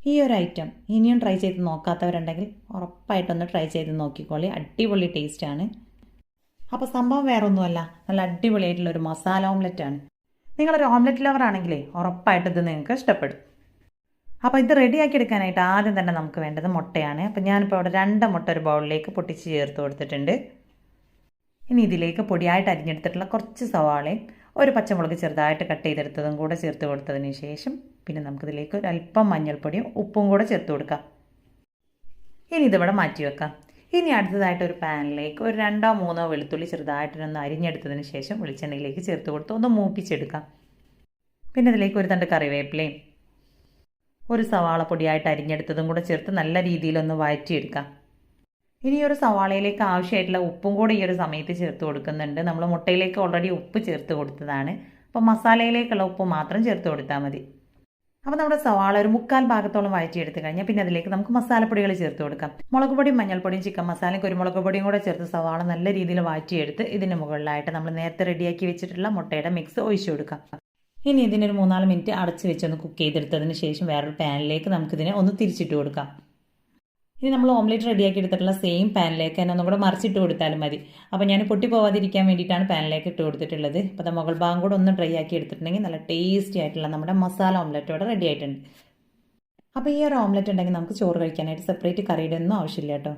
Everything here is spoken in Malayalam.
ഈ ഒരു ഐറ്റം ഇനിയും ട്രൈ ചെയ്ത് നോക്കാത്തവരുണ്ടെങ്കിൽ ഉറപ്പായിട്ടൊന്ന് ട്രൈ ചെയ്ത് നോക്കിക്കോളി. അടിപൊളി ടേസ്റ്റാണ്. അപ്പോൾ സംഭവം വേറെ ഒന്നുമല്ല, നല്ല അടിപൊളിയായിട്ടുള്ള ഒരു മസാല ഓംലെറ്റ് ആണ്. നിങ്ങളൊരു ഓംലെറ്റ് ലവർ ആണെങ്കിലേ ഉറപ്പായിട്ട് ഇത് നിങ്ങൾക്ക് ഇഷ്ടപ്പെടും. അപ്പോൾ ഇത് റെഡിയാക്കി എടുക്കാനായിട്ട് ആദ്യം തന്നെ നമുക്ക് വേണ്ടത് മുട്ടയാണ്. അപ്പോൾ ഞാനിപ്പോൾ അവിടെ 2 മുട്ട ഒരു ബൗളിലേക്ക് പൊട്ടിച്ച് ചേർത്ത് കൊടുത്തിട്ടുണ്ട്. ഇനി ഇതിലേക്ക് പൊടിയായിട്ട് അരിഞ്ഞെടുത്തിട്ടുള്ള കുറച്ച് സവാളയും ഒരു പച്ചമുളക് ചെറുതായിട്ട് കട്ട് ചെയ്തെടുത്തതും കൂടെ ചേർത്ത് കൊടുത്തതിന് ശേഷം പിന്നെ നമുക്കിതിലേക്ക് ഒരു അല്പം മഞ്ഞൾപ്പൊടിയും ഉപ്പും കൂടെ ചേർത്ത് കൊടുക്കാം. ഇനി ഇതിവിടെ മാറ്റി വെക്കാം. ഇനി അടുത്തതായിട്ട് ഒരു പാനിലേക്ക് ഒരു 2-3 വെളുത്തുള്ളി ചെറുതായിട്ടൊന്ന് അരിഞ്ഞെടുത്തതിന് ശേഷം വെളിച്ചെണ്ണയിലേക്ക് ചേർത്ത് കൊടുത്ത് ഒന്ന് മൂപ്പിച്ചെടുക്കാം. പിന്നെ ഇതിലേക്ക് ഒരു തണ്ട് കറിവേപ്പിലയും ഒരു സവാള പൊടിയായിട്ട് അരിഞ്ഞെടുത്തതും കൂടെ ചേർത്ത് നല്ല രീതിയിലൊന്ന് വഴറ്റിയെടുക്കാം. ഇനി ഒരു സവാളയിലേക്ക് ആവശ്യമായിട്ടുള്ള ഉപ്പും കൂടെ ഈ ഒരു സമയത്ത് ചേർത്ത് കൊടുക്കുന്നുണ്ട്. നമ്മൾ മുട്ടയിലേക്ക് ഓൾറെഡി ഉപ്പ് ചേർത്ത് കൊടുത്തതാണ്. അപ്പോൾ മസാലയിലേക്കുള്ള ഉപ്പ് മാത്രം ചേർത്ത് കൊടുത്താൽ മതി. അപ്പോൾ നമ്മുടെ സവാള ഒരു 3/4 ഭാഗത്തോളം വഴറ്റിയെടുത്ത് കഴിഞ്ഞാൽ പിന്നെ അതിലേക്ക് നമുക്ക് മസാലപ്പൊടികൾ ചേർത്ത് കൊടുക്കാം. മുളക് പൊടിയും മഞ്ഞൾപ്പൊടിയും ചിക്കൻ മസാലയും കുരുമുളക് പൊടിയും കൂടെ ചേർത്ത് സവാള നല്ല രീതിയിൽ വഴറ്റിയെടുത്ത് ഇതിന് മുകളിലായിട്ട് നമ്മൾ നേരത്തെ റെഡിയാക്കി വെച്ചിട്ടുള്ള മുട്ടയുടെ മിക്സ് ഒഴിച്ചു കൊടുക്കാം. ഇനി ഇതിനൊരു 3-4 മിനിറ്റ് അടച്ച് വെച്ചൊന്ന് കുക്ക് ചെയ്തെടുത്തതിന് ശേഷം വേറൊരു പാനിലേക്ക് നമുക്കിതിനെ ഒന്ന് തിരിച്ചിട്ട് കൊടുക്കാം. ഇനി നമ്മൾ ഓംലെറ്റ് റെഡിയാക്കി എടുത്തിട്ടുള്ള സെയിം പാനിലേക്ക് തന്നെ ഒന്നും കൂടെ മറിച്ചിട്ട് കൊടുത്താലും മതി. അപ്പോൾ ഞാൻ പൊട്ടി പോവാതിരിക്കാൻ വേണ്ടിയിട്ടാണ് പാനിലേക്ക് ഇട്ട് കൊടുത്തിട്ടുള്ളത്. അപ്പോൾ അത് മുകൾ ഭാഗം കൂടെ ഒന്ന് ഡ്രൈ ആക്കി എടുത്തിട്ടുണ്ടെങ്കിൽ നല്ല ടേസ്റ്റി ആയിട്ടുള്ള നമ്മുടെ മസാല ഓംലെറ്റ് ഇവിടെ റെഡി ആയിട്ടുണ്ട്. അപ്പോൾ ഈ ഒരു ഓംലെറ്റ് ഉണ്ടെങ്കിൽ നമുക്ക് ചോറ് കഴിക്കാനായിട്ട് സെപ്പറേറ്റ് കറിയുടെ ഒന്നും ആവശ്യമില്ല കേട്ടോ.